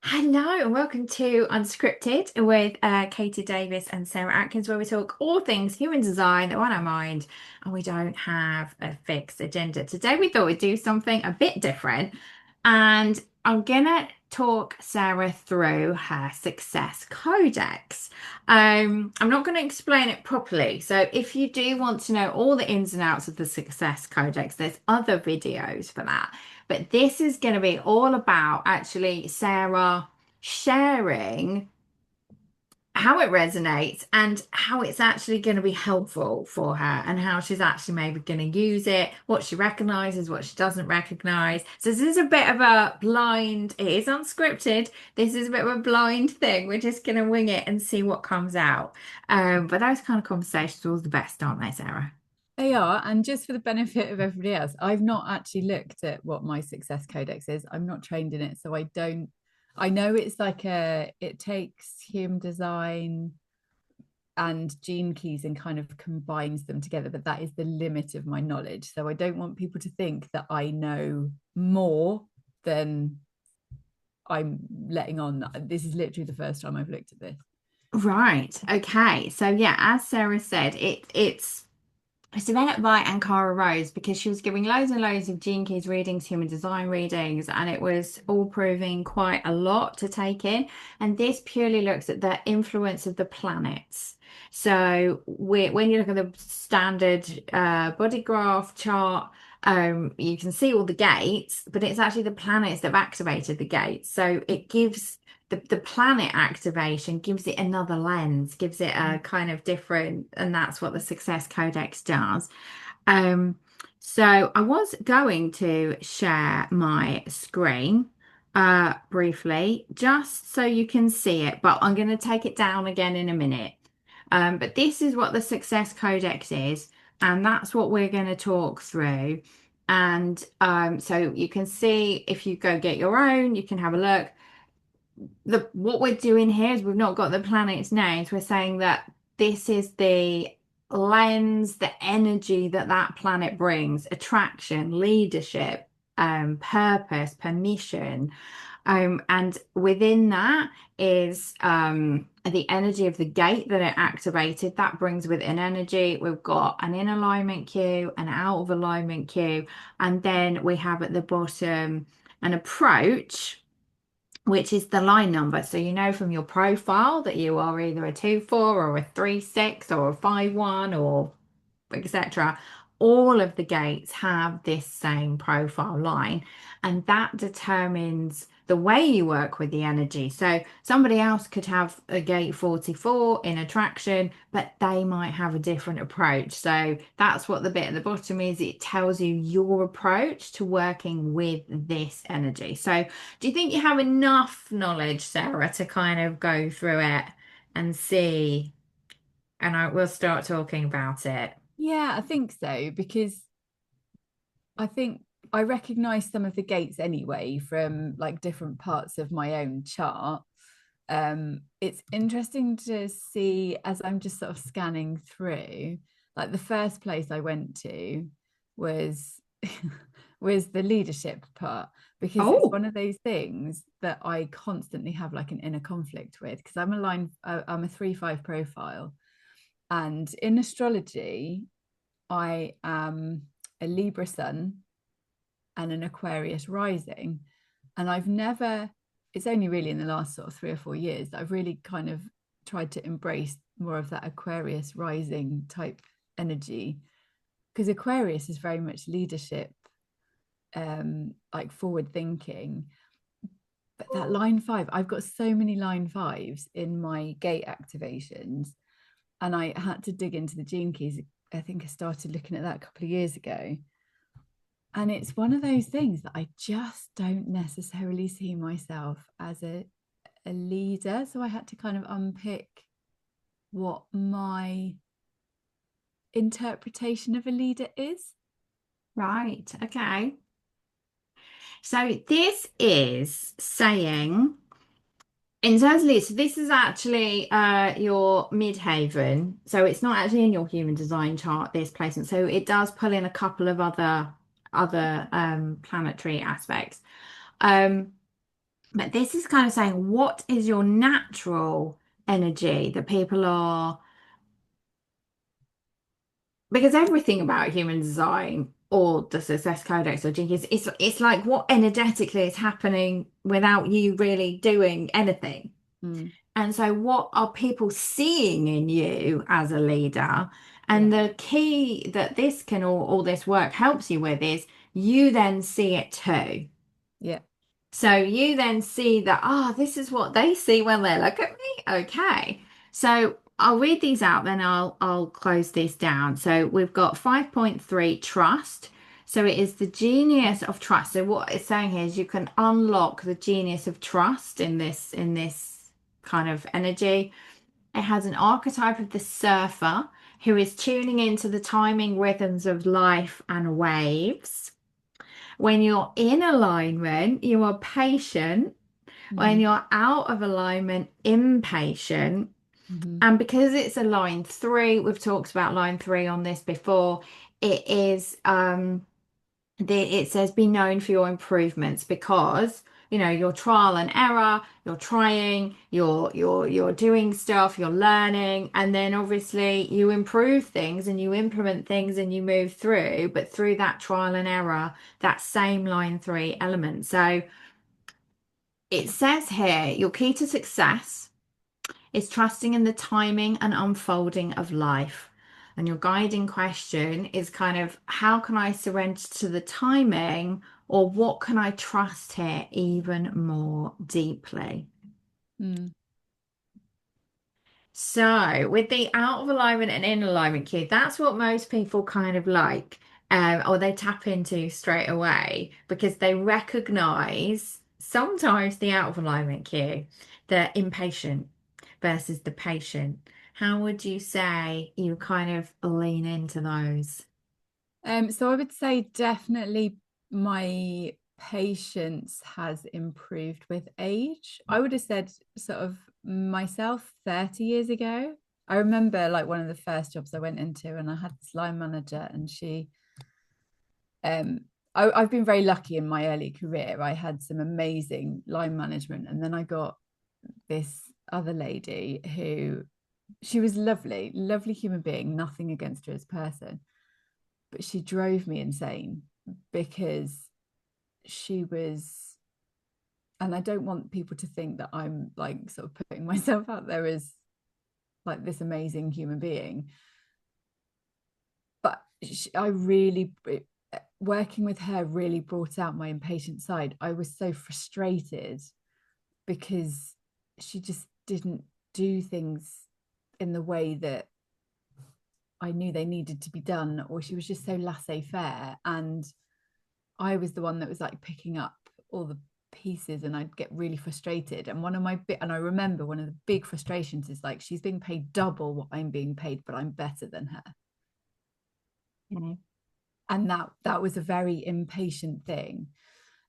Hello and welcome to Unscripted with Katy Davies and Sarah Atkins, where we talk all things human design that are on our mind and we don't have a fixed agenda. Today we thought we'd do something a bit different, and I'm gonna talk Sarah through her Success Codex. I'm not going to explain it properly, so if you do want to know all the ins and outs of the Success Codex, there's other videos for that. But this is going to be all about actually Sarah sharing how it resonates and how it's actually going to be helpful for her and how she's actually maybe going to use it, what she recognizes, what she doesn't recognize. So this is a bit of a blind, it is unscripted. This is a bit of a blind thing. We're just going to wing it and see what comes out. But those kind of conversations are always the best, aren't they, Sarah? They are, and just for the benefit of everybody else, I've not actually looked at what my Success Codex is. I'm not trained in it, so I don't. I know it's like it takes human design and gene keys and kind of combines them together, but that is the limit of my knowledge. So I don't want people to think that I know more than I'm letting on. This is literally the first time I've looked at this. Right. Okay. So yeah, as Sarah said, it's developed by Ankara Rose because she was giving loads and loads of Gene Keys readings, human design readings, and it was all proving quite a lot to take in. And this purely looks at the influence of the planets. So when you look at the standard body graph chart, you can see all the gates, but it's actually the planets that have activated the gates. So it gives the planet activation gives it another lens, gives it a kind of different, and that's what the Success Codex does. Um, so I was going to share my screen briefly, just so you can see it, but I'm going to take it down again in a minute. But this is what the Success Codex is, and that's what we're going to talk through. And so you can see if you go get your own, you can have a look. What we're doing here is we've not got the planet's names. We're saying that this is the lens, the energy that that planet brings, attraction, leadership, purpose, permission. And within that is the energy of the gate that it activated. That brings with an energy. We've got an in alignment cue, an out of alignment cue, and then we have at the bottom an approach, which is the line number. So you know from your profile that you are either a 2-4 or a 3-6 or a 5-1 or etc. All of the gates have this same profile line, and that determines the way you work with the energy. So somebody else could have a gate 44 in attraction, but they might have a different approach. So that's what the bit at the bottom is. It tells you your approach to working with this energy. So do you think you have enough knowledge, Sarah, to kind of go through it and see? And I will start talking about it. Yeah, I think so because I think I recognize some of the gates anyway from like different parts of my own chart. It's interesting to see as I'm just sort of scanning through, like the first place I went to was was the leadership part because it's Oh, one of those things that I constantly have like an inner conflict with because I'm a 3-5 profile, and in astrology I am a Libra sun and an Aquarius rising. And I've never, it's only really in the last sort of 3 or 4 years that I've really kind of tried to embrace more of that Aquarius rising type energy. Because Aquarius is very much leadership, like forward thinking. But that line five, I've got so many line fives in my gate activations. And I had to dig into the gene keys. I think I started looking at that a couple of years ago. And it's one of those things that I just don't necessarily see myself as a leader. So I had to kind of unpick what my interpretation of a leader is. right. Okay. So this is saying in terms of leads, so this is actually your midhaven. So it's not actually in your human design chart, this placement. So it does pull in a couple of other planetary aspects. Um But this is kind of saying, what is your natural energy that people are, because everything about human design or the Success Codex or Jinkies, it's like what energetically is happening without you really doing anything. Mm, And so, what are people seeing in you as a leader? yeah, And the key that this can all this work helps you with is you then see it too. yeah. So you then see that, this is what they see when they look at me. Okay. So I'll read these out, then I'll close this down. So we've got 5.3 trust. So it is the genius of trust. So what it's saying here is you can unlock the genius of trust in this kind of energy. It has an archetype of the surfer who is tuning into the timing rhythms of life and waves. When you're in alignment, you are patient. When Hmm. you're out of alignment, impatient. Hmm. And because it's a line three, we've talked about line three on this before. It is it says be known for your improvements because your trial and error, you're trying, you're doing stuff, you're learning, and then obviously you improve things and you implement things and you move through, but through that trial and error, that same line three element. So it says here your key to success is trusting in the timing and unfolding of life. And your guiding question is kind of how can I surrender to the timing, or what can I trust here even more deeply? Mm. So, with the out of alignment and in alignment cue, that's what most people kind of like, or they tap into straight away because they recognize sometimes the out of alignment cue, the impatient versus the patient. How would you say you kind of lean into those? So I would say definitely my patience has improved with age. I would have said sort of myself 30 years ago. I remember like one of the first jobs I went into, and I had this line manager, and um I've been very lucky in my early career. I had some amazing line management, and then I got this other lady who, she was lovely, lovely human being, nothing against her as a person, but she drove me insane because she was, and I don't want people to think that I'm like sort of putting myself out there as like this amazing human being, but I really, working with her really brought out my impatient side. I was so frustrated because she just didn't do things in the way that I knew they needed to be done, or she was just so laissez-faire, and I was the one that was like picking up all the pieces, and I'd get really frustrated. And and I remember one of the big frustrations is like she's being paid double what I'm being paid, but I'm better than her. Okay. And that was a very impatient thing.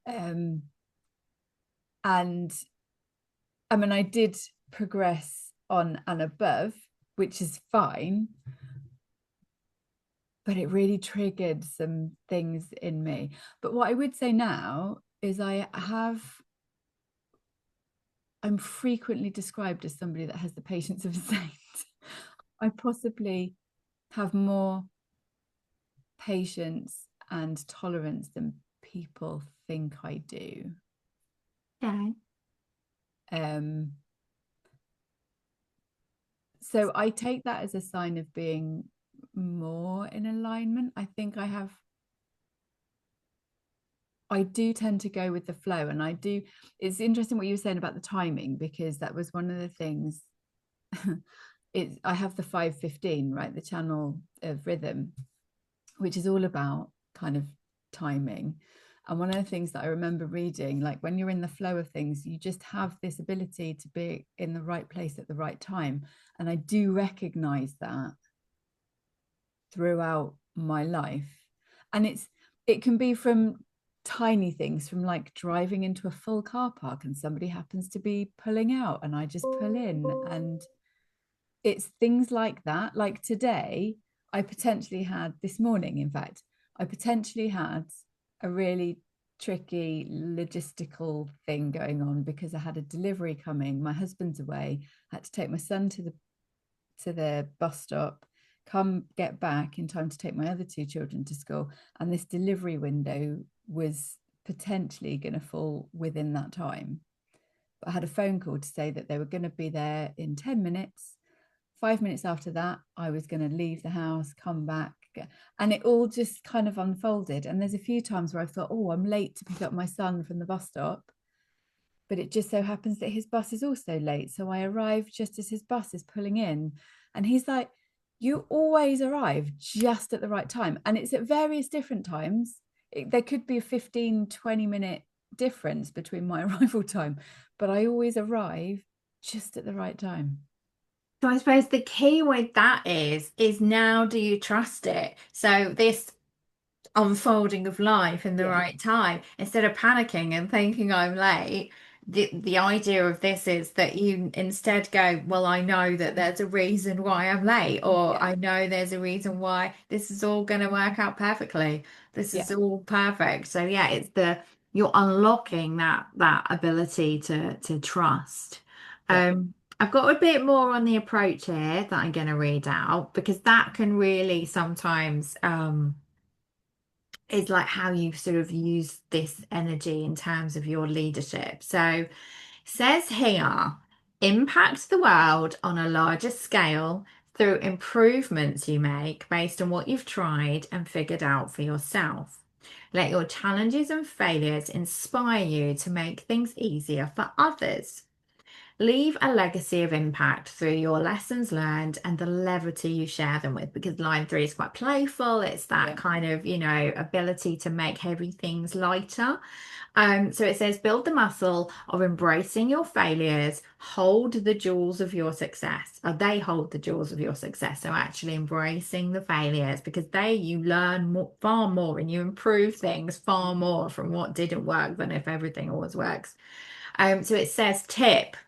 Um, and I mean, I did progress on and above, which is fine, but it really triggered some things in me. But what I would say now is I'm frequently described as somebody that has the patience of a saint. I possibly have more patience and tolerance than people think I do. Okay. Um, so I take that as a sign of being more in alignment. I do tend to go with the flow, and it's interesting what you were saying about the timing, because that was one of the things. I have the 515, right, the channel of rhythm, which is all about kind of timing. And one of the things that I remember reading, like when you're in the flow of things, you just have this ability to be in the right place at the right time. And I do recognize that throughout my life. And it can be from tiny things, from like driving into a full car park and somebody happens to be pulling out and I just pull in, and it's things like that. Like today, this morning, in fact, I potentially had a really tricky logistical thing going on because I had a delivery coming. My husband's away. I had to take my son to the bus stop, come get back in time to take my other two children to school. And this delivery window was potentially going to fall within that time. But I had a phone call to say that they were going to be there in 10 minutes. 5 minutes after that, I was going to leave the house, come back. And it all just kind of unfolded. And there's a few times where I thought, oh, I'm late to pick up my son from the bus stop. But it just so happens that his bus is also late. So I arrive just as his bus is pulling in. And he's like, you always arrive just at the right time. And it's at various different times. There could be a 15, 20-minute difference between my arrival time, but I always arrive just at the right time. So I suppose the key with that is now do you trust it? So this unfolding of life in the Yeah. right time, instead of panicking and thinking I'm late, the idea of this is that you instead go, well, I know that there's a reason why I'm late, or Yeah. I know there's a reason why this is all going to work out perfectly. This Yeah. is all perfect. So yeah, it's the you're unlocking that ability to trust. Yeah. I've got a bit more on the approach here that I'm going to read out because that can really sometimes is like how you sort of use this energy in terms of your leadership. So, says here, impact the world on a larger scale through improvements you make based on what you've tried and figured out for yourself. Let your challenges and failures inspire you to make things easier for others. Leave a legacy of impact through your lessons learned and the levity you share them with, because line three is quite playful. It's that Yeah. kind of, ability to make heavy things lighter. So it says, build the muscle of embracing your failures, hold the jewels of your success. Or they hold the jewels of your success. So actually embracing the failures because you learn more, far more and you improve things far more from what didn't work than if everything always works. So it says, tip.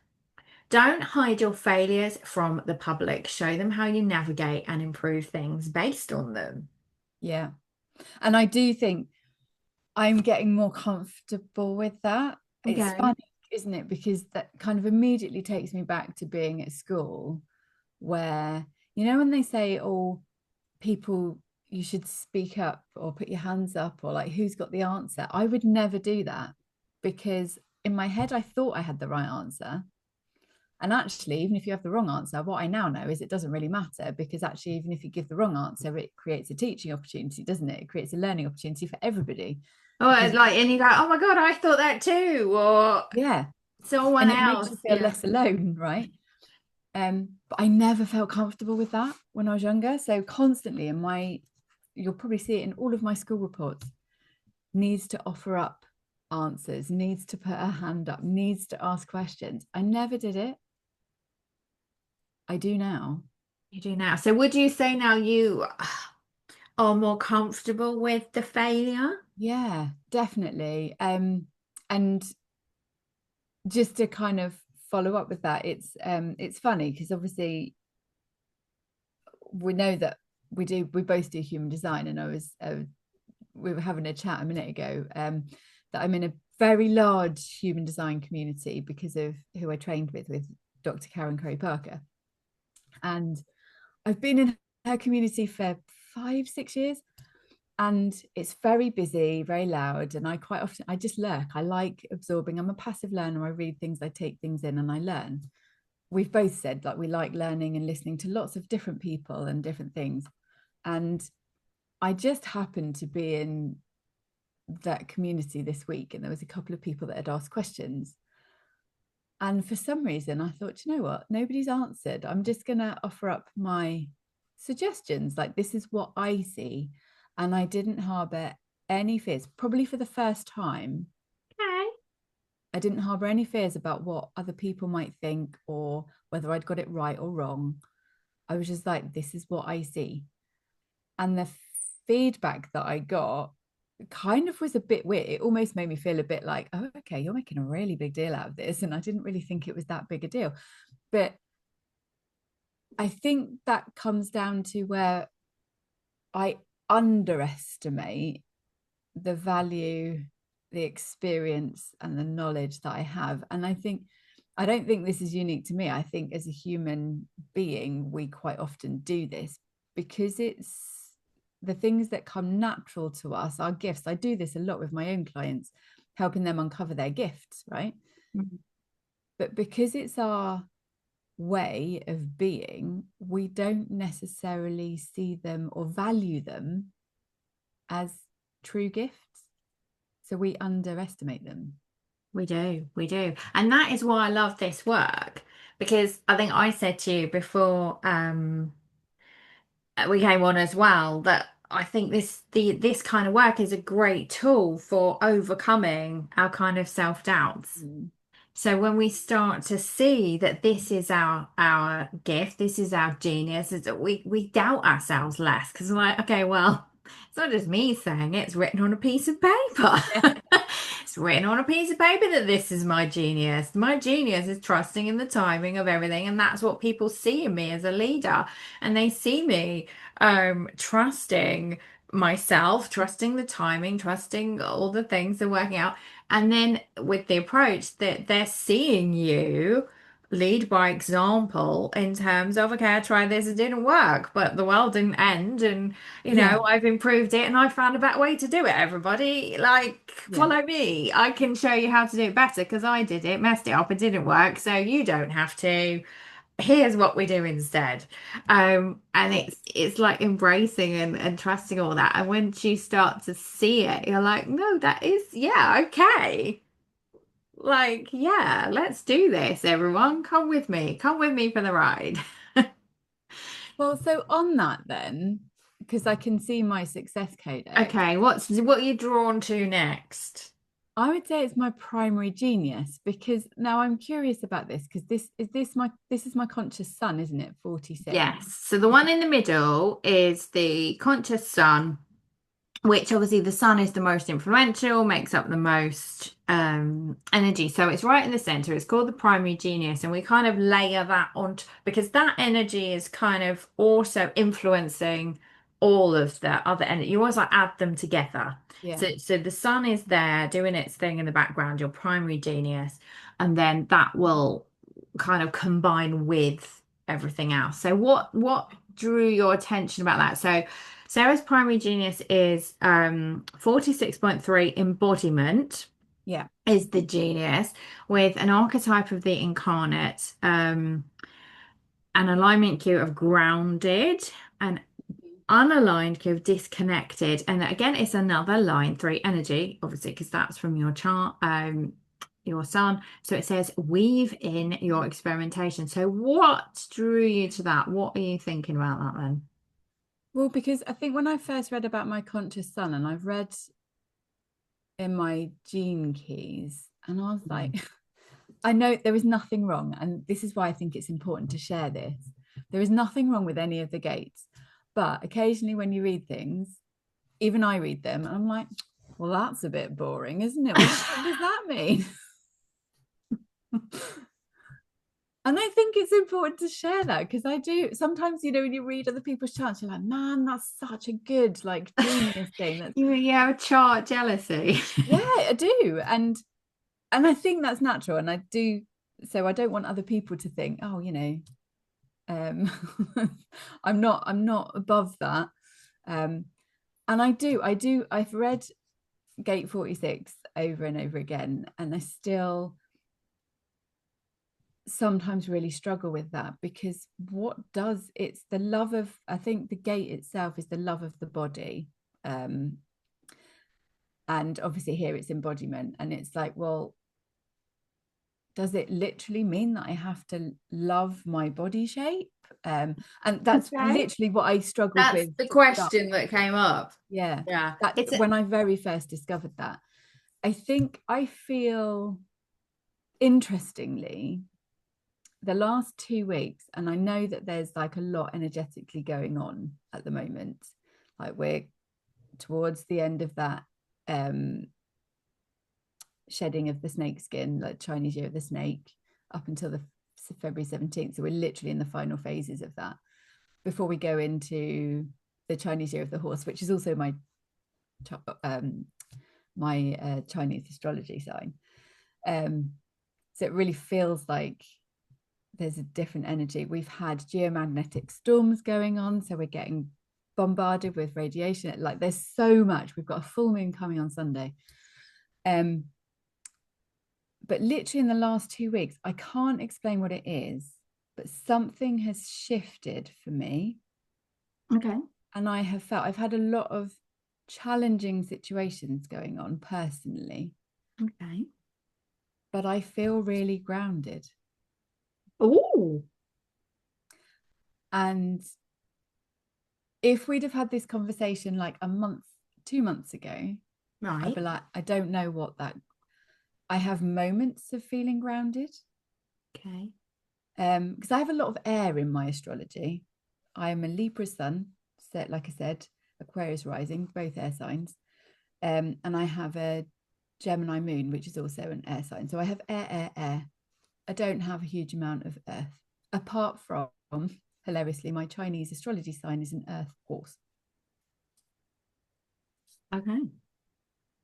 Don't hide your failures from the public. Show them how you navigate and improve things based on them. Yeah. And I do think I'm getting more comfortable with that. It's Okay. funny, isn't it? Because that kind of immediately takes me back to being at school where, when they say, oh, people, you should speak up or put your hands up or like, who's got the answer? I would never do that because in my head, I thought I had the right answer. And actually, even if you have the wrong answer, what I now know is it doesn't really matter because actually, even if you give the wrong answer, it creates a teaching opportunity, doesn't it? It creates a learning opportunity for everybody. Oh, Because, it's like, and you go, oh my God, I thought that too. Or yeah, someone and it makes you else. feel Yeah. less alone, right? But I never felt comfortable with that when I was younger. So constantly in you'll probably see it in all of my school reports, needs to offer up answers, needs to put her hand up, needs to ask questions. I never did it. I do now. You do now. So would you say now you are more comfortable with the failure? Yeah, definitely. And just to kind of follow up with that, it's funny because obviously we know that we both do human design, and we were having a chat a minute ago that I'm in a very large human design community because of who I trained with Dr. Karen Curry Parker, and I've been in her community for 5, 6 years, and it's very busy, very loud, and I just lurk. I like absorbing. I'm a passive learner. I read things, I take things in, and I learn. We've both said like we like learning and listening to lots of different people and different things, and I just happened to be in that community this week, and there was a couple of people that had asked questions, and for some reason I thought, you know what, nobody's answered. I'm just going to offer up my suggestions, like this is what I see. And I didn't harbor any fears, probably for the first time. Okay. I didn't harbor any fears about what other people might think or whether I'd got it right or wrong. I was just like, this is what I see. And the feedback that I got kind of was a bit weird. It almost made me feel a bit like, oh, okay, you're making a really big deal out of this. And I didn't really think it was that big a deal. But I think that comes down to where I underestimate the value the experience and the knowledge that I have. And I don't think this is unique to me. I think as a human being, we quite often do this because it's the things that come natural to us, our gifts. I do this a lot with my own clients, helping them uncover their gifts, right? Mhm. But because it's our way of being, we don't necessarily see them or value them as true gifts. So we underestimate them. We do, we do. And that is why I love this work, because I think I said to you before we came on as well that I think this kind of work is a great tool for overcoming our kind of self-doubts. Mm. So when we start to see that this is our gift, this is our genius, is that we doubt ourselves less because we're like, okay, well, it's not just me saying it, it's written on a piece of paper. Yeah. It's written on a piece of paper that this is my genius. My genius is trusting in the timing of everything, and that's what people see in me as a leader. And they see me trusting myself, trusting the timing, trusting all the things are working out. And then with the approach that they're seeing you lead by example in terms of, okay, I tried this, it didn't work, but the world didn't end. And, Yeah. I've improved it and I found a better way to do it, everybody. Like, Yeah. follow me. I can show you how to do it better because I did it, messed it up, it didn't work. So you don't have to. Here's what we do instead. And it's like embracing and trusting all that. And once you start to see it, you're like, no, that is, yeah, okay. Like, yeah, let's do this, everyone. Come with me. Come with me for the ride. Well, so on that then, because I can see my success codex, Okay, what are you drawn to next? I would say it's my primary genius because now I'm curious about this because this is my conscious son, isn't it? 46. Yes. So the one in the middle is the conscious sun, which obviously the sun is the most influential, makes up the most energy. So it's right in the center. It's called the primary genius, and we kind of layer that on because that energy is kind of also influencing all of the other energy. You always like add them together. Yeah. So the sun is there doing its thing in the background, your primary genius, and then that will kind of combine with everything else. So what drew your attention about that? So Sarah's primary genius is 46.3 embodiment Yeah. is the genius with an archetype of the incarnate, an alignment cue of grounded, an unaligned cue of disconnected. And again, it's another line three energy, obviously, because that's from your chart, your sun. So it says weave in your experimentation. So what drew you to that? What are you thinking about that then? Well, because I think when I first read about my conscious son, and I've read in my gene keys, and I was like, I know there is nothing wrong, and this is why I think it's important to share this. There is nothing wrong with any of the gates, but occasionally when you read things, even I read them, and I'm like, well, that's a bit boring, isn't it? What the fuck does that mean? And I think it's important to share that because I do sometimes, when you read other people's charts, you're like, man, that's such a good, like, genius thing. That's You have a chart jealousy. yeah, I do. And I think that's natural. And I do, so I don't want other people to think, oh, um I'm not above that. And I've read Gate 46 over and over again, and I still sometimes really struggle with that because it's the love of, I think the gate itself is the love of the body. And obviously here it's embodiment, and it's like, well, does it literally mean that I have to love my body shape? And that's Okay. literally what I struggled That's with the to start. question that came up. Yeah, Yeah. that's It's a, when I very first discovered that. I think I feel, interestingly, the last 2 weeks, and I know that there's like a lot energetically going on at the moment, like we're towards the end of that shedding of the snake skin, like Chinese year of the snake, up until the February 17th. So we're literally in the final phases of that before we go into the Chinese year of the horse, which is also my my Chinese astrology sign. So it really feels like there's a different energy. We've had geomagnetic storms going on, so we're getting bombarded with radiation. Like there's so much. We've got a full moon coming on Sunday. But literally in the last 2 weeks, I can't explain what it is, but something has shifted for me. Okay. And I have felt I've had a lot of challenging situations going on personally, Okay. but I feel really grounded. Oh, And if we'd have had this conversation like a month, 2 months ago, I'd right. be like, I don't know what that. I have moments of feeling grounded. Okay. Because I have a lot of air in my astrology. I am a Libra sun, set like I said, Aquarius rising, both air signs. And I have a Gemini moon, which is also an air sign. So I have air, air, air. I don't have a huge amount of earth, apart from, hilariously, my Chinese astrology sign is an earth horse. Okay.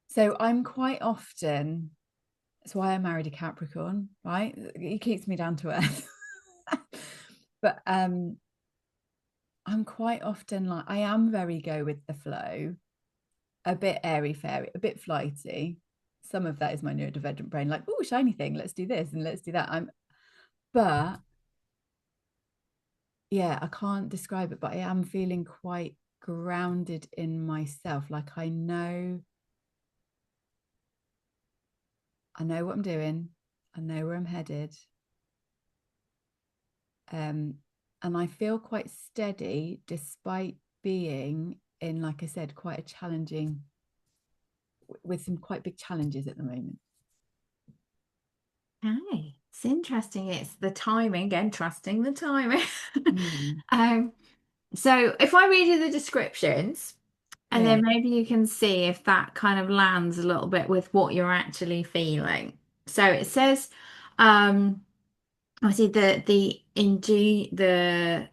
So I'm quite often, that's why I married a Capricorn, right? He keeps me down to earth. But I'm quite often like, I am very go with the flow, a bit airy fairy, a bit flighty. Some of that is my neurodivergent brain, like, oh, shiny thing, let's do this and let's do that. But yeah, I can't describe it, but I am feeling quite grounded in myself. Like I know what I'm doing. I know where I'm headed. And I feel quite steady despite being in, like I said, quite a challenging, with some quite big challenges at the moment. Okay. It's interesting. It's the timing, again, trusting the timing. Mm. Um, so if I read you the descriptions, and Yeah. then maybe you can see if that kind of lands a little bit with what you're actually feeling. So it says, obviously the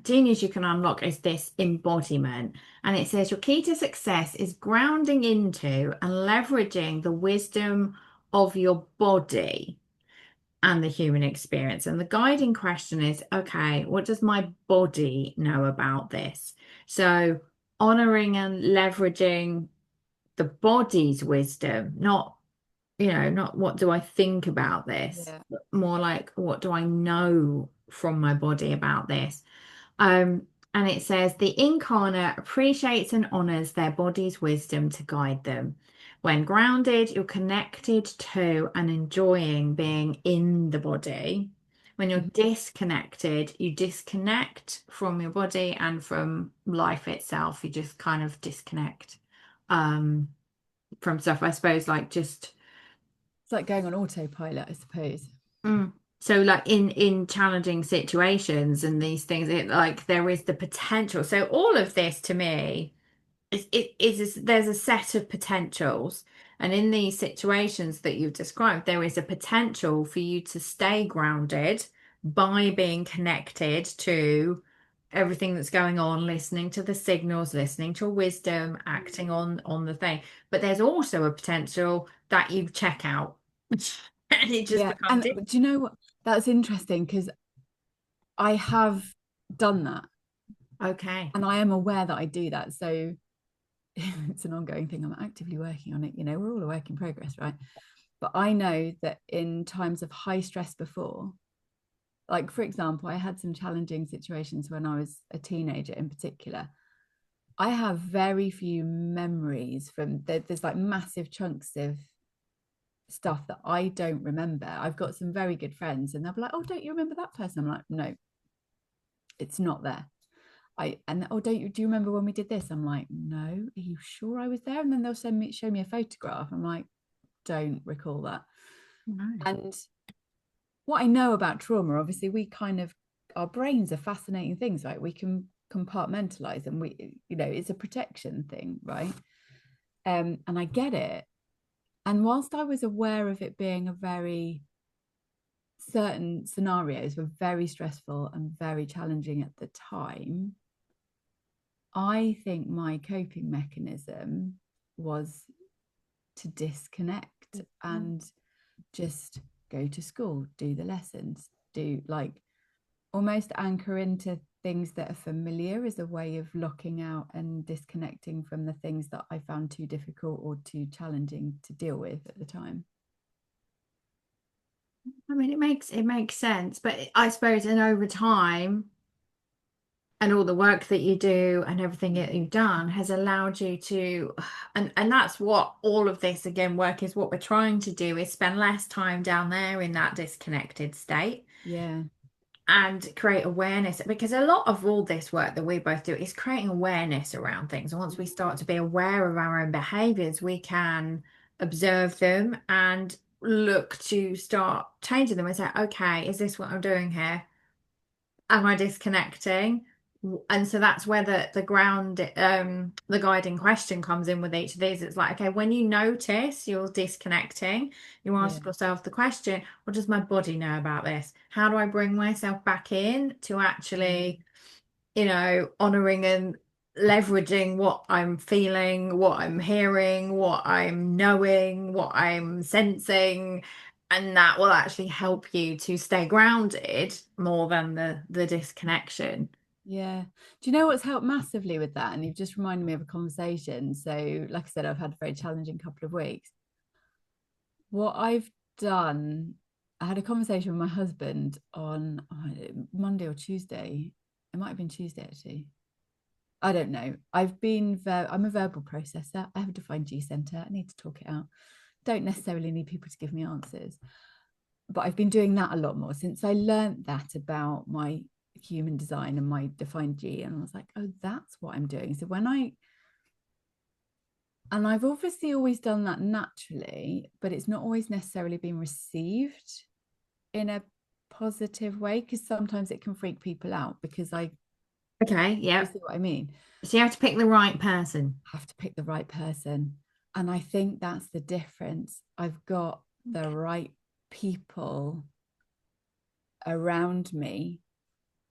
genius you can unlock is this embodiment. And it says your key to success is grounding into and leveraging the wisdom of your body and the human experience. And the guiding question is, okay, what does my body know about this? So honoring and leveraging the body's wisdom, not, not what do I think about this, Yeah. but more like what do I know from my body about this? Um, and it says the incarnate appreciates and honors their body's wisdom to guide them. When grounded, you're connected to and enjoying being in the body. When you're Mhm. disconnected, you disconnect from your body and from life itself. You just kind of disconnect from stuff, I suppose, like just It's like going on autopilot, I suppose. mm. So like in challenging situations and these things, it like there is the potential. So all of this to me is there's a set of potentials. And in these situations that you've described, there is a potential for you to stay grounded by being connected to everything that's going on, listening to the signals, listening to wisdom, acting on the thing. But there's also a potential that you check out and it just Yeah. becomes And it. do you know what? That's interesting because I have done that Okay. and I am aware that I do that. So it's an ongoing thing. I'm actively working on it. We're all a work in progress, right? But I know that in times of high stress before, like for example, I had some challenging situations when I was a teenager in particular. I have very few memories from there's like massive chunks of stuff that I don't remember. I've got some very good friends and they'll be like, oh, don't you remember that person? I'm like, no, it's not there. Oh, do you remember when we did this? I'm like, no, are you sure I was there? And then they'll show me a photograph. I'm like, don't recall that. Right. And what I know about trauma, obviously, our brains are fascinating things, right? We can compartmentalize and it's a protection thing, right? And I get it. And whilst I was aware of it being a very certain scenarios were very stressful and very challenging at the time, I think my coping mechanism was to disconnect and just go to school, do the lessons, do like almost anchor into things that are familiar as a way of locking out and disconnecting from the things that I found too difficult or too challenging to deal with at the time. I mean, it makes sense, but I suppose, and over time, and all the work that you do and everything that you've done has allowed you to, and that's what all of this again work is, what we're trying to do is spend less time down there in that disconnected state Yeah, and create awareness, because a lot of all this work that we both do is creating awareness around things. And once we start to be aware of our own behaviors, we can observe them and look to start changing them and say, okay, is this what I'm doing here? Am I disconnecting? And so that's where the guiding question comes in with each of these. It's like, okay, when you notice you're disconnecting, you yeah, ask yourself the question, what does my body know about this? How do I bring myself back in to mm, actually, honoring and leveraging what I'm feeling, what I'm hearing, what I'm knowing, what I'm sensing, and that will actually help you to stay grounded more than the disconnection. yeah. Do you know what's helped massively with that? And you've just reminded me of a conversation. So, like I said, I've had a very challenging couple of weeks. What I've done, I had a conversation with my husband on Monday or Tuesday. It might have been Tuesday actually. I don't know. I'm a verbal processor. I have a defined G center. I need to talk it out. Don't necessarily need people to give me answers. But I've been doing that a lot more since I learned that about my human design and my defined G. And I was like, oh, that's what I'm doing. So and I've obviously always done that naturally, but it's not always necessarily been received in a positive way because sometimes it can freak people out because Okay, you yep. see what I mean? So you have to pick the right person. Have to pick the right person. And I think that's the difference. I've got the right people around me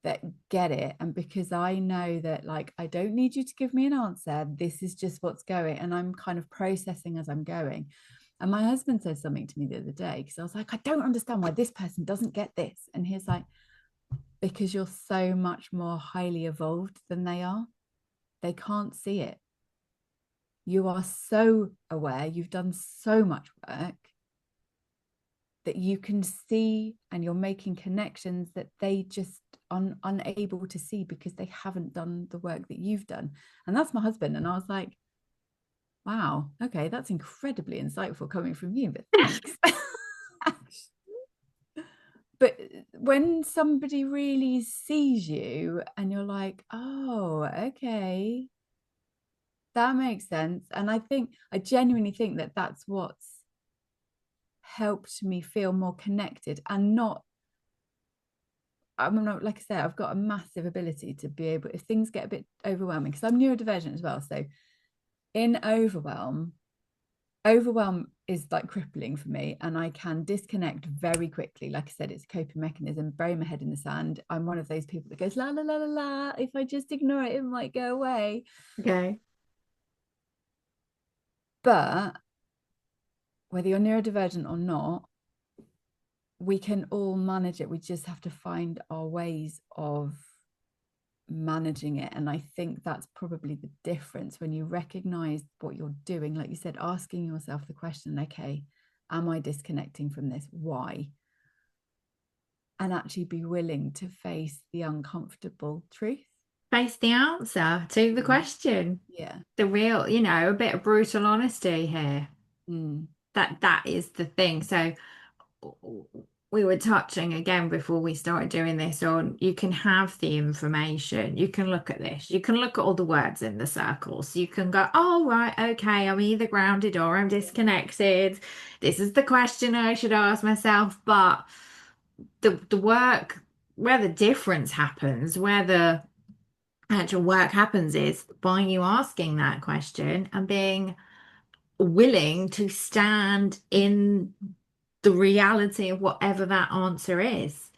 that get it. And because I know that, like, I don't need you to give me an answer, this is just what's going. And I'm kind of processing as I'm going. And my husband said something to me the other day because I was like, I don't understand why this person doesn't get this. And he's like, because you're so much more highly evolved than they are. They can't see it. You are so aware, you've done so much work that you can see and you're making connections that they just unable to see because they haven't done the work that you've done. And that's my husband. And I was like, wow, okay, that's incredibly insightful coming from you, but thanks. But when somebody really sees you and you're like, oh, okay, that makes sense. And I genuinely think that that's what's helped me feel more connected and not, I'm not, like I said, I've got a massive ability to be able, if things get a bit overwhelming, because I'm neurodivergent as well. So in overwhelm is like crippling for me and I can disconnect very quickly. Like I said, it's a coping mechanism, bury my head in the sand. I'm one of those people that goes la la la la la. If I just ignore it, it might go away. Okay. But whether you're neurodivergent or not, we can all manage it. We just have to find our ways of managing it. And I think that's probably the difference when you recognize what you're doing. Like you said, asking yourself the question, okay, am I disconnecting from this? Why? And actually be willing to face the uncomfortable truth. Face the answer to the Mm. question. Yeah. The real, a bit of brutal honesty here. Mm. That is the thing. So we were touching again before we started doing this on, you can have the information, you can look at this, you can look at all the words in the circles, you can go, oh right, okay, I'm either grounded or I'm disconnected, this is the question I should ask myself. But the work, where the difference happens, where the actual work happens, is by you asking that question and being willing to stand in the reality of whatever that answer is.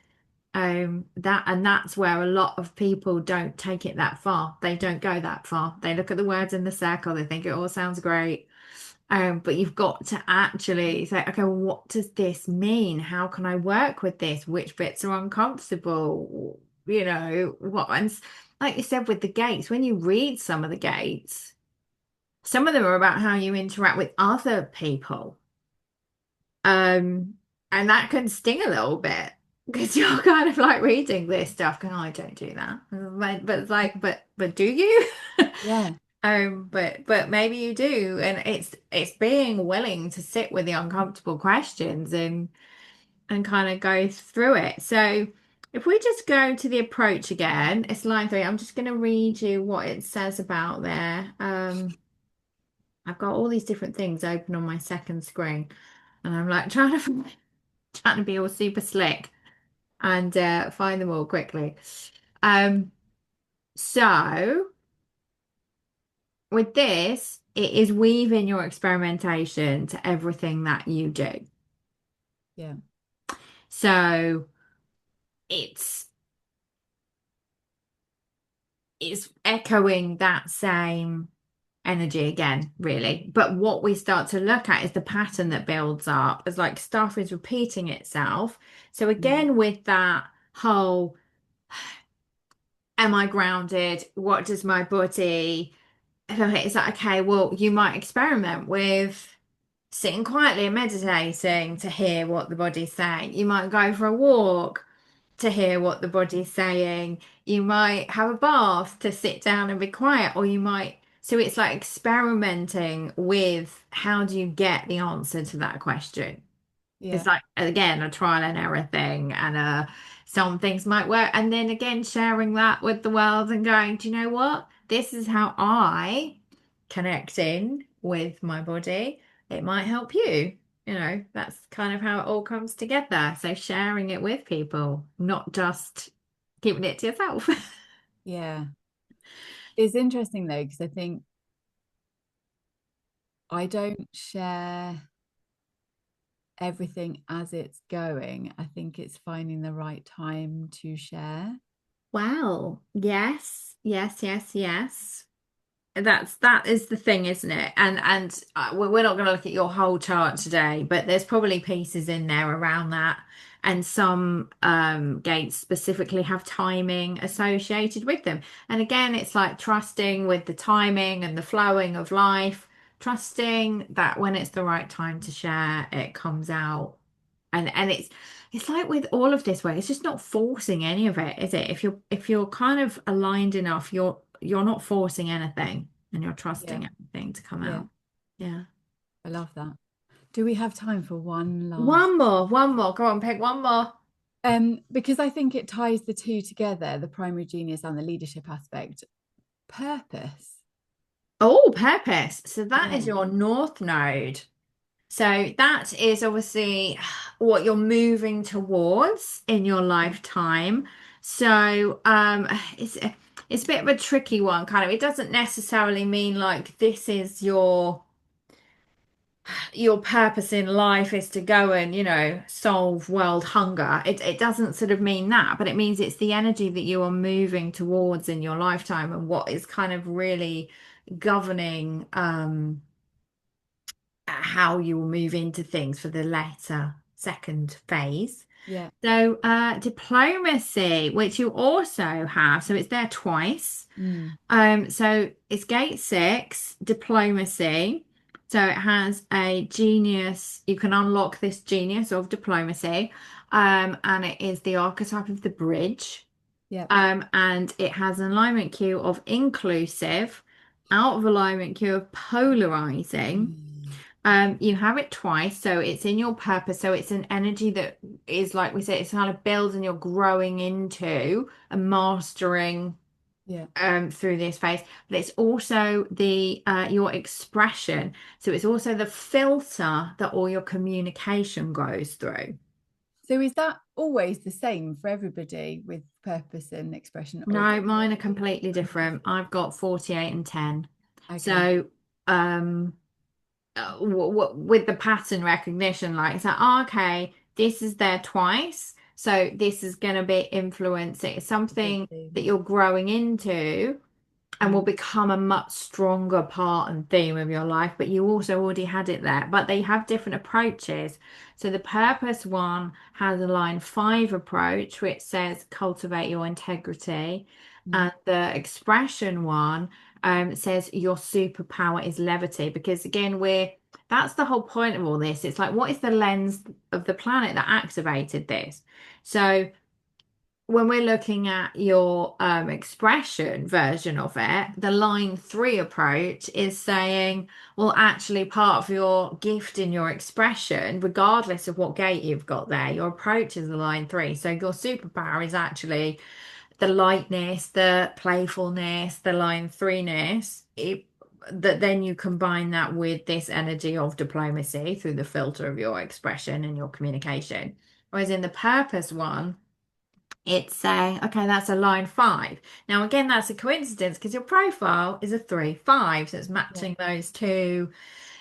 That's where a lot of people don't take it that far. They don't go that far. They look at the words in the circle, they think it all sounds great, But you've got to actually say, okay, well, what does this mean? How can I work with this? Which bits are uncomfortable? You know, what? And like you said with the gates, when you read some of the gates, some of them are about how you interact with other people. Um, and that can sting a little bit because you're kind of like reading this stuff, going, oh, I don't do that. But it's like, but do you? Yeah. But maybe you do, and it's being willing to sit with the uncomfortable questions and kind of go through it. So if we just go to the approach again, it's line 3. I'm just going to read you what it says about there. I've got all these different things open on my second screen, and I'm like trying to be all super slick and find them all quickly. Um, so with this, it is weaving your experimentation to everything that you do. Yeah. So it's it's echoing that same energy again, really. But what we start to look at is the pattern that builds up as like stuff is repeating itself. So Mm. again, with that whole, am I grounded? What does my body? It's like, okay, well, you might experiment with sitting quietly and meditating to hear what the body's saying. You might go for a walk to hear what the body's saying. You might have a bath to sit down and be quiet, or you might. So it's like experimenting with how do you get the answer to that question? It's Yeah. like, again, a trial and error thing, and some things might work. And then again, sharing that with the world and going, do you know what? This is how I connect in with my body. It might help you. You know, that's kind of how it all comes together. So sharing it with people, not just keeping it to yourself. Yeah. It's interesting though, because I think I don't share everything as it's going. I think it's finding the right time to share. Wow. Yes, yes, yes, yes. That is the thing, isn't it? And we're not going to look at your whole chart today, but there's probably pieces in there around that, and some gates specifically have timing associated with them. And again, it's like trusting with the timing and the flowing of life, trusting that when it's the right time to share, it comes out. And it's like with all of this way, it's just not forcing any of it, is it? If you're kind of aligned enough, you're not forcing anything and you're Yeah. trusting everything to come Yeah. out. Yeah. I love that. Do we have time for one last? One more. Go on, pick one more. Because I think it ties the two together, the primary genius and the leadership aspect. Purpose. Oh, purpose. So that is Yeah. your north node. So that is obviously what you're moving towards in your Yeah. lifetime. So it's a bit of a tricky one, kind of. It doesn't necessarily mean like this is your purpose in life is to go and, solve world hunger. It doesn't sort of mean that, but it means it's the energy that you are moving towards in your lifetime and what is kind of really governing how you will move into things for the latter second phase. Yeah. So, diplomacy, which you also have, so it's there twice. Mm. So it's gate 6, diplomacy. So it has a genius. You can unlock this genius of diplomacy, and it is the archetype of the bridge. Yeah. And it has an alignment cue of inclusive, out of alignment cue of polarizing. Mm. You have it twice, so it's in your purpose. So it's an energy that is, like we say, it's kind of builds and you're growing into and mastering Yeah. through this phase. But it's also the your expression. So it's also the filter that all your communication goes through. So is that always the same for everybody with purpose and expression, or No, mine are completely different. I've got 48 and 10. okay. So um with the pattern recognition, like it's like, oh, okay, this is there twice, so this is going to be influencing The big something that theme. you're growing into, and will become a much stronger part and theme of your life, but you also already had it there. But they have different approaches. So the purpose one has a line 5 approach, which says cultivate your integrity. Mm. And the expression one says your superpower is levity. Because again, that's the whole point of all this. It's like, what is the lens of the planet that activated this? So when we're looking at your expression version of it, the line 3 approach is saying, well, actually, part of your gift in your expression, regardless of what gate you've got there, your approach is the line 3. So your superpower is actually the lightness, the playfulness, the line 3-ness. That then you combine that with this energy of diplomacy through the filter of your expression and your communication. Whereas in the purpose one, it's saying, okay, that's a line 5. Now, again, that's a coincidence because your profile is a 3-5. So it's Yeah. matching those two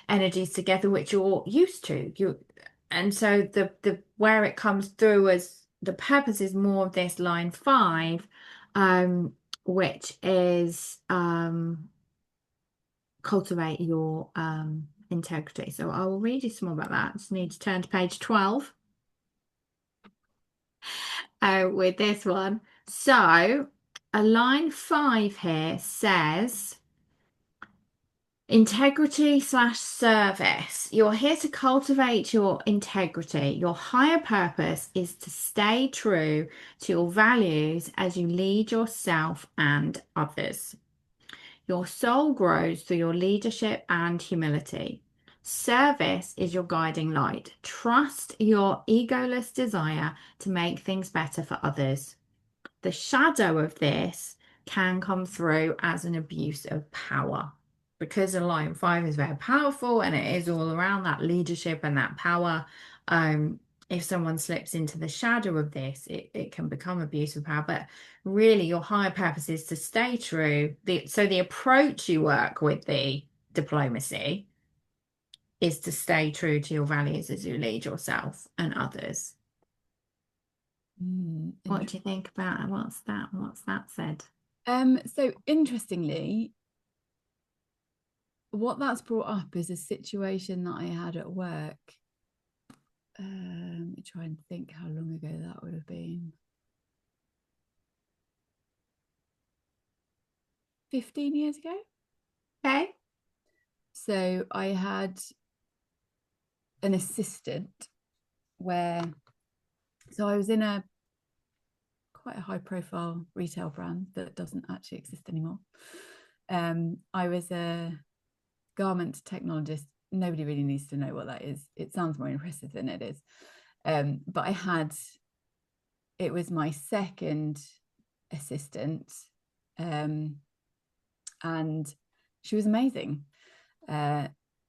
energies together, which you're used to. And so the where it comes through as the purpose is more of this line 5, um, which is cultivate your integrity. So I will read you some more about that. Just need to turn to page 12. With this one. So, a line 5 here says integrity slash service. You're here to cultivate your integrity. Your higher purpose is to stay true to your values as you lead yourself and others. Your soul grows through your leadership and humility. Service is your guiding light. Trust your egoless desire to make things better for others. The shadow of this can come through as an abuse of power because the line 5 is very powerful and it is all around that leadership and that power. If someone slips into the shadow of this, it can become abuse of power. But really, your higher purpose is to stay true. So the approach you work with the diplomacy is to stay true to your values as you lead yourself and others. What do you think about it? What's that? What's that said? So interestingly, what that's brought up is a situation that I had at work. Let me try and think how long ago that would have been. 15 years ago. Okay. So I had an assistant where, so I was in a quite a high profile retail brand that doesn't actually exist anymore. I was a garment technologist. Nobody really needs to know what that is. It sounds more impressive than it is. But it was my second assistant, and she was amazing.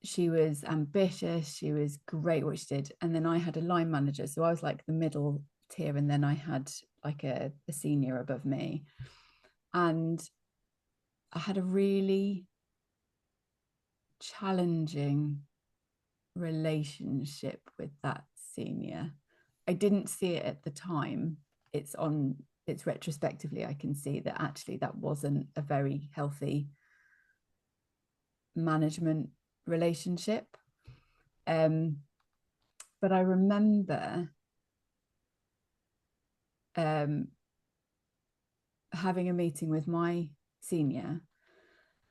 She was ambitious. She was great what she did. And then I had a line manager. So I was like the middle tier. And then I had like a senior above me. And I had a really challenging relationship with that senior. I didn't see it at the time. It's retrospectively, I can see that actually that wasn't a very healthy management relationship. But I remember having a meeting with my senior,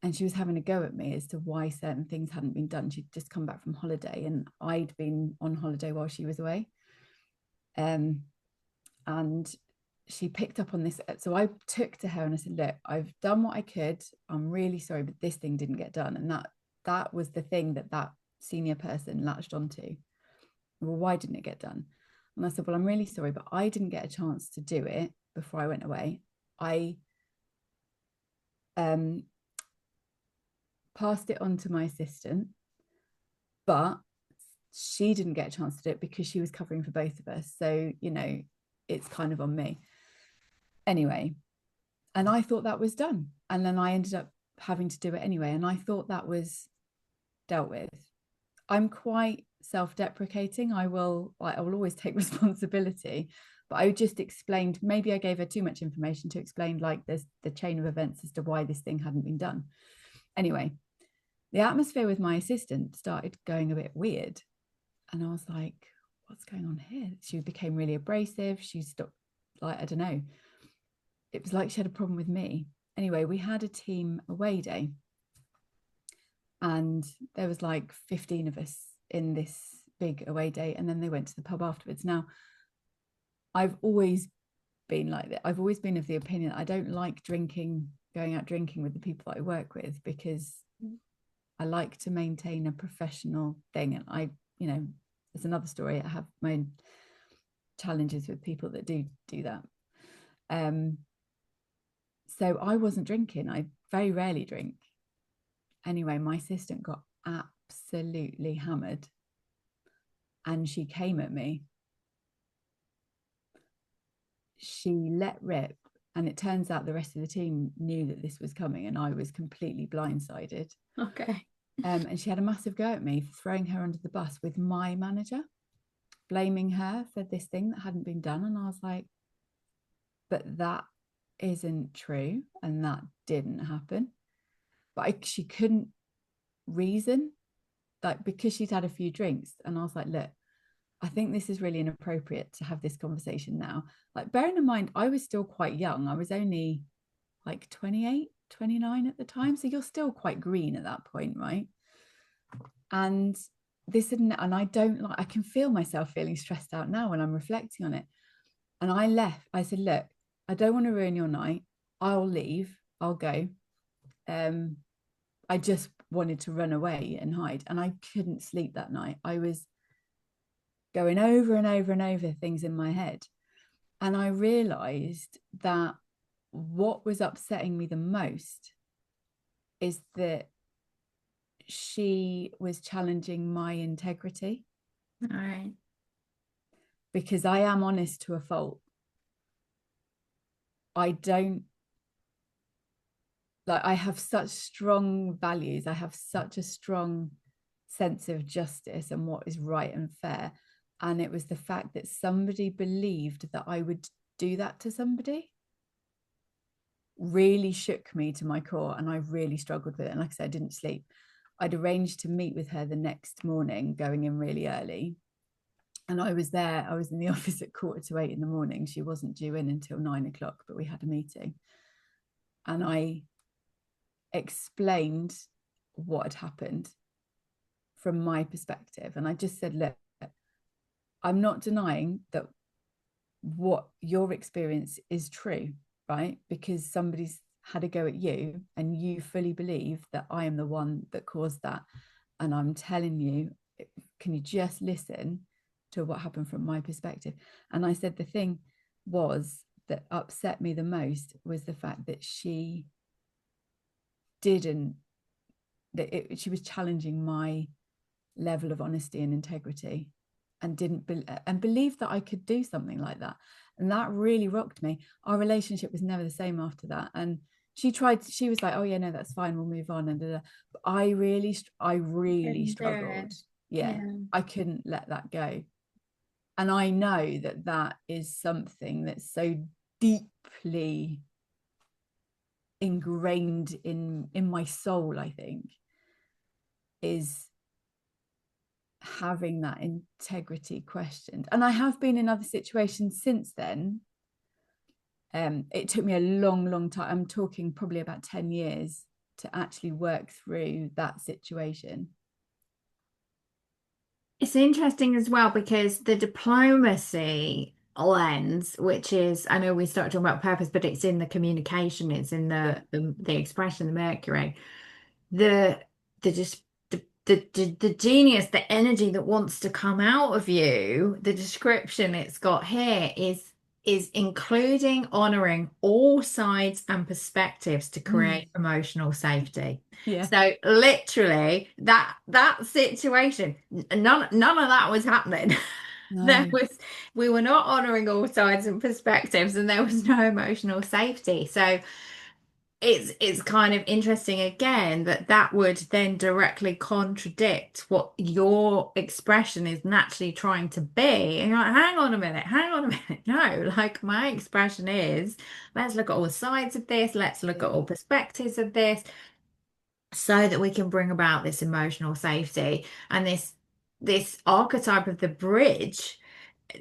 and she was having a go at me as to why certain things hadn't been done. She'd just come back from holiday, and I'd been on holiday while she was away. And she picked up on this. So I took to her and I said, look, I've done what I could. I'm really sorry, but this thing didn't get done. And that was the thing that senior person latched onto. Well, why didn't it get done? And I said, well, I'm really sorry, but I didn't get a chance to do it before I went away. I passed it on to my assistant, but she didn't get a chance to do it because she was covering for both of us. So, it's kind of on me. Anyway, and I thought that was done. And then I ended up having to do it anyway. And I thought that was dealt with. I'm quite self-deprecating. I will always take responsibility, but I just explained, maybe I gave her too much information to explain like there's the chain of events as to why this thing hadn't been done. Anyway, the atmosphere with my assistant started going a bit weird. And I was like, what's going on here? She became really abrasive. She stopped, like, I don't know. It was like she had a problem with me. Anyway, we had a team away day. And there was like 15 of us in this big away day. And then they went to the pub afterwards. Now, I've always been like that. I've always been of the opinion I don't like going out drinking with the people that I work with, because I like to maintain a professional thing. And it's another story. I have my own challenges with people that do that. So I wasn't drinking. I very rarely drink. Anyway, my assistant got absolutely hammered and she came at me. She let rip, and it turns out the rest of the team knew that this was coming and I was completely blindsided. Okay. And she had a massive go at me for throwing her under the bus with my manager, blaming her for this thing that hadn't been done. And I was like, but that isn't true and that didn't happen. But she couldn't reason, like, because she'd had a few drinks. And I was like, look, I think this is really inappropriate to have this conversation now. Like, bearing in mind, I was still quite young. I was only like 28, 29 at the time. So you're still quite green at that point, right? And I don't like, I can feel myself feeling stressed out now when I'm reflecting on it. And I left. I said, look, I don't want to ruin your night. I'll leave. I'll go. I just wanted to run away and hide. And I couldn't sleep that night. I was going over and over and over things in my head. And I realized that what was upsetting me the most is that she was challenging my integrity. All right. Because I am honest to a fault. I don't, like, I have such strong values. I have such a strong sense of justice and what is right and fair. And it was the fact that somebody believed that I would do that to somebody really shook me to my core, and I really struggled with it. And like I said, I didn't sleep. I'd arranged to meet with her the next morning, going in really early. And I was there. I was in the office at 7:45 in the morning. She wasn't due in until 9:00, but we had a meeting. And I explained what had happened from my perspective. And I just said, look, I'm not denying that what your experience is true, right? Because somebody's had a go at you and you fully believe that I am the one that caused that. And I'm telling you, can you just listen to what happened from my perspective? And I said the thing was that upset me the most was the fact that she she was challenging my level of honesty and integrity, and believe that I could do something like that. And that really rocked me. Our relationship was never the same after that. And she was like, oh yeah, no, that's fine, we'll move on. And but I really struggled. Yeah, I couldn't let that go. And I know that that is something that's so deeply ingrained in my soul, I think, is having that integrity questioned. And I have been in other situations since then. It took me a long time. I'm talking probably about 10 years to actually work through that situation. It's interesting as well because the diplomacy lens, which is, I know we started talking about purpose, but it's in the communication, it's in the expression, the Mercury, the just the genius, the energy that wants to come out of you. The description it's got here is including honoring all sides and perspectives to create emotional safety. Yeah. So literally that situation, none of that was happening. No. We were not honoring all sides and perspectives, and there was no emotional safety. So it's kind of interesting again that that would then directly contradict what your expression is naturally trying to be. And you're like, hang on a minute. No, like my expression is, let's look at all sides of this, let's look at Yeah. all perspectives of this, so that we can bring about this emotional safety and this archetype of the bridge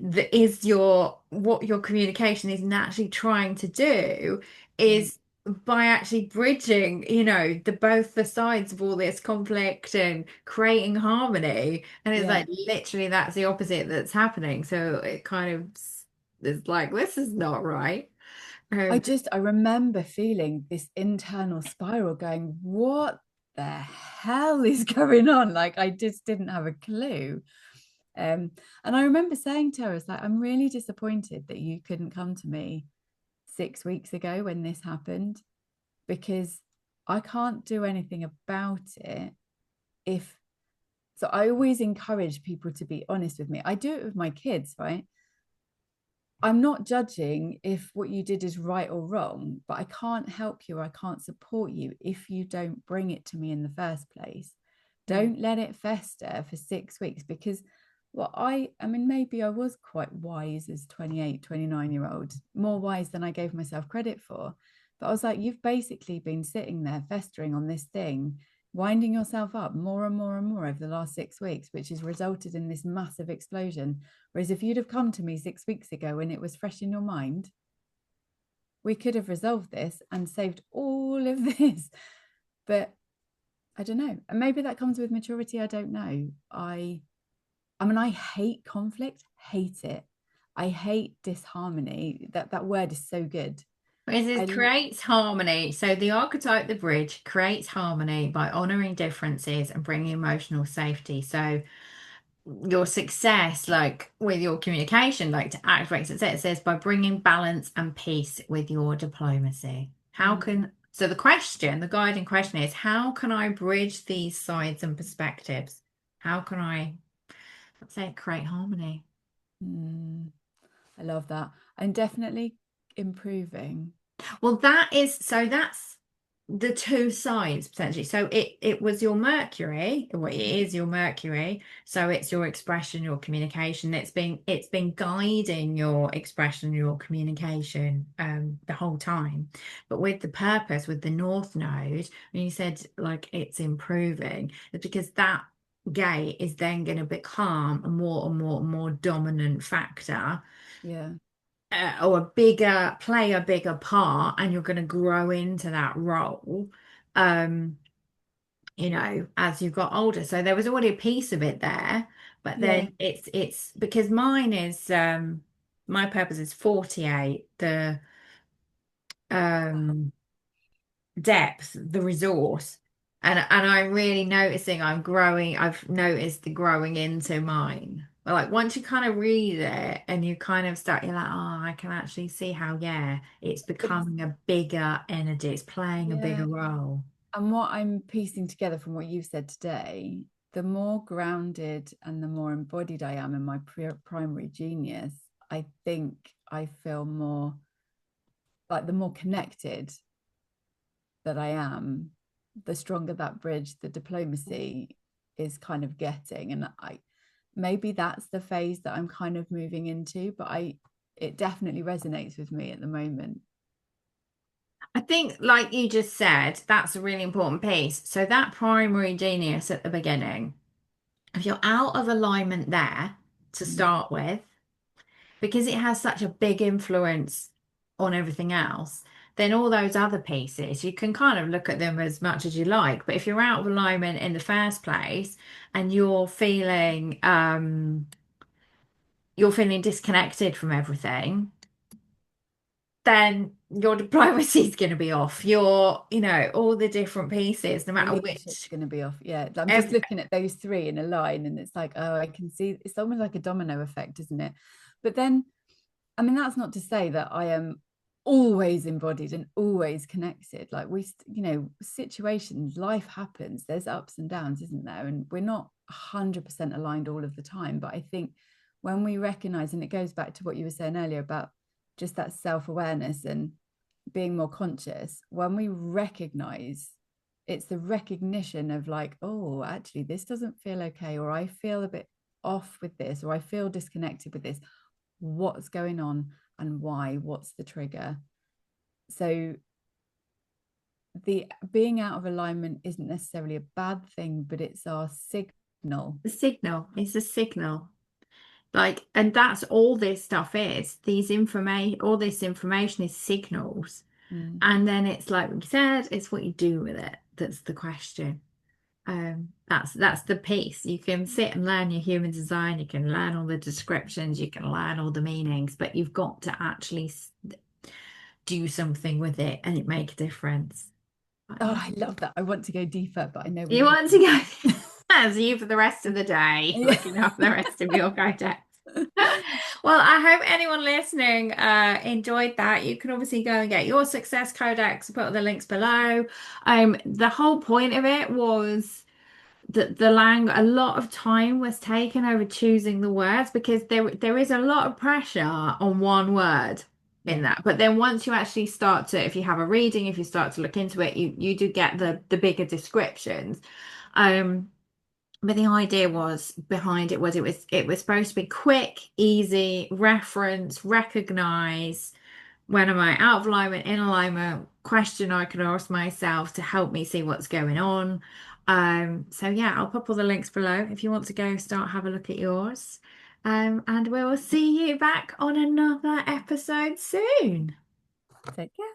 that is your what your communication is naturally trying to do Yeah. is by actually bridging, the both the sides of all this conflict and creating harmony. And it's Yeah. like literally that's the opposite that's happening. So it kind of is like this is not right. Um, I remember feeling this internal spiral going, what the hell is going on? Like I just didn't have a clue. And I remember saying to her, I was like, I'm really disappointed that you couldn't come to me 6 weeks ago when this happened, because I can't do anything about it. If so, I always encourage people to be honest with me. I do it with my kids, right? I'm not judging if what you did is right or wrong, but I can't help you or I can't support you if you don't bring it to me in the first place. yeah. Don't let it fester for 6 weeks, because I mean, maybe I was quite wise as 28, 29-year old, more wise than I gave myself credit for. But I was like, you've basically been sitting there festering on this thing, winding yourself up more and more and more over the last 6 weeks, which has resulted in this massive explosion. Whereas if you'd have come to me 6 weeks ago when it was fresh in your mind, we could have resolved this and saved all of this. But I don't know. And maybe that comes with maturity. I don't know. I mean, I hate conflict, hate it. I hate disharmony. That word is so good. It I creates harmony. So the archetype, the bridge, creates harmony by honoring differences and bringing emotional safety. So your success, like with your communication, like to activate success, it says by bringing balance and peace with your diplomacy. So the guiding question is, how can I bridge these sides and perspectives? How can I, let's say, create harmony? mm, I love that. I'm definitely improving. Well, that's the two sides potentially. So it was your Mercury, well, it is your Mercury. So it's your expression, your communication. It's been guiding your expression, your communication the whole time. But with the purpose, with the North Node, when you said like it's improving, it's because that gate is then going to become a more and more and more dominant factor, Yeah. or play a bigger part, and you're going to grow into that role um as you've got older. So there was already a piece of it there, but Yeah. then it's because mine is my purpose is 48, the um depth, the resource. And I'm really noticing I'm growing. I've noticed the growing into mine. Like once you kind of read it and you kind of start, you're like, oh, I can actually see how, yeah, it's But becoming a bigger energy. It's playing a yeah. bigger role. And what I'm piecing together from what you've said today, the more grounded and the more embodied I am in my primary genius, I think I feel more like the more connected that I am, the stronger that bridge, the diplomacy is kind of getting. And I maybe that's the phase that I'm kind of moving into, but it definitely resonates with me at the moment. I think, like you just said, that's a really important piece. So that primary genius at the beginning, if you're out of alignment there to Mm. start with, because it has such a big influence on everything else, then all those other pieces, you can kind of look at them as much as you like. But if you're out of alignment in the first place and you're feeling disconnected from everything, then your diplomacy is going to be off. All the different pieces, no Your matter leadership's which. going to be off. Yeah. I'm just Every, looking at those three in a line and it's like, oh, I can see it's almost like a domino effect, isn't it? But then, I mean, that's not to say that I am always embodied and always connected. Like situations, life happens, there's ups and downs, isn't there? And we're not 100% aligned all of the time. But I think when we recognize, and it goes back to what you were saying earlier about just that self awareness and being more conscious, when we recognize, it's the recognition of like, oh, actually, this doesn't feel okay, or I feel a bit off with this, or I feel disconnected with this. What's going on and why? What's the trigger? So the being out of alignment isn't necessarily a bad thing, but it's our signal. The signal is a signal. Like, and that's all this stuff is. All this information is signals. Mm. And then it's like we said, it's what you do with it. That's the question. That's the piece. You can sit and learn your human design, you can learn all the descriptions, you can learn all the meanings, but you've got to actually do something with it and it make a difference. Oh, Yeah. I love that. I want to go deeper, but I know we're You going want to go as you for the rest of the day, to. looking up the rest of your codex. Well, I hope anyone listening enjoyed that. You can obviously go and get your Success Codex. I'll put all the links below. The whole point of it was that a lot of time was taken over choosing the words because there is a lot of pressure on one word in Yeah. that. But then once you actually start to, if you have a reading, if you start to look into it, you do get the bigger descriptions. Um, but the idea was behind it was supposed to be quick, easy, reference, recognize when am I out of alignment, in alignment, question I can ask myself to help me see what's going on. So yeah, I'll pop all the links below if you want to go start have a look at yours. And we will see you back on another episode soon. Take care.